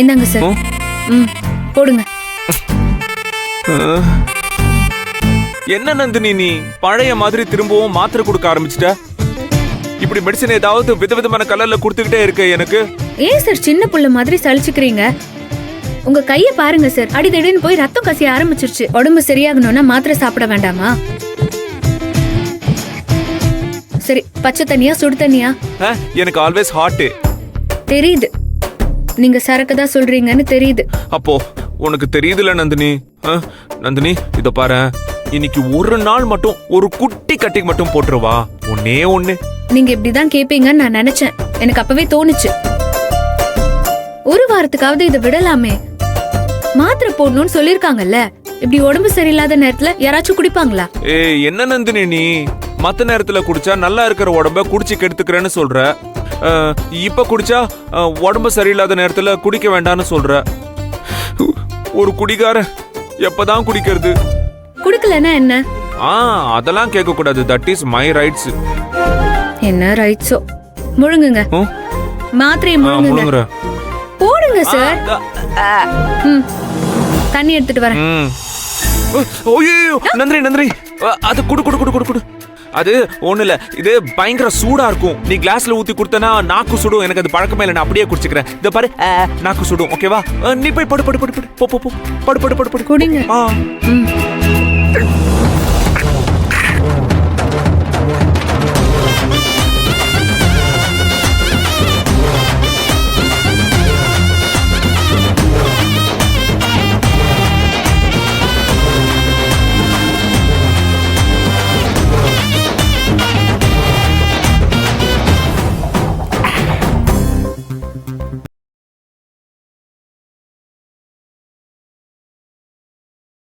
இந்தாங்க சார். ம், போடுங்க. என்ன நந்தினி நீ பழைய மாதிரி திரும்பவும் மாத்திரை கொடுக்க ஆரம்பிச்சிட்ட? இப்படி மெடிசன் ஏதாவது விதவிதமான கலர்ல கொடுத்துக்கிட்டே இருக்க எனக்கு. ஏன் சார் சின்ன புள்ள மாதிரி சலிச்சுக்கிறீங்க? உங்க கைய பாருங்க சார், அடிதடின்னு போய் ரத்தம் கசிய ஆரம்பிச்சிருச்சு. உடம்பு சரியாகணும்னா மாத்திரை சாப்பிட வேண்டாமா? சரி, பச்சை தண்ணியா சுடு தண்ணியா? எனக்கு ஆல்வேஸ் ஹாட். தெரியுது, நீங்க சரக்கு தான் சொல்றீங்கன்னு தெரியுது. அப்போ உனக்கு தெரியுதுல நந்தினி. நந்தினி இத பாரு, இன்னைக்கு ஒரு நாள் மட்டும் ஒரு குட்டி கட்டிக்கு மட்டும் போட்டுருவா. ஒன்னே ஒண்ணு. நீங்க இப்படிதான் கேப்பீங்கன்னு நான் நினைச்சேன். எனக்கு அப்பவே தோணுச்சு. ஒரு வாரத்துக்காவது இதை விடலாமே. மாத்திரை போடணும்னு சொல்லிருக்காங்கல்ல. இப்படி உடம்பு சரியில்லாத நேரத்துல யாராச்சும் குடிப்பாங்களா? என்ன நந்தினி நீ மத்த நேரத்துல குடிச்சா நல்லா இருக்கிற உடம்ப குடிச்சு கெடுத்துக்கிறேன்னு சொல்ற. இப்ப குடிச்சா உடம்பு சரியில்லாத நேரத்துல குடிக்க வேண்டாம்னு சொல்ற. ஒரு குடிகாரன் எப்பதான் குடிக்கிறது? குடிக்கலன்னா என்ன? அதெல்லாம் கேட்க கூடாது. That is my rights. என்ன ரைட்ஸோ? முழுங்குங்க. மாத்திரையை முழுங்குங்க. போடுங்க சார். தண்ணி எடுத்துட்டு வரேன். நந்தினி நந்தினி, அது குடு குடு குடு குடு குடு. அது ஒண்ணு இல்ல, இது பயங்கர சூடா இருக்கும். நீ கிளாஸ்ல ஊத்தி கொடுத்தனா நாக்கு சுடும். எனக்கு அது பழக்கமே இல்லை, நான் அப்படியே குடிச்சுக்கிறேன். இத பாரு, நாக்கு சுடும். ஓகேவா? நீ போய் படு படு படு படு. போ போ போ. படு படு படு படு. குடிங்க.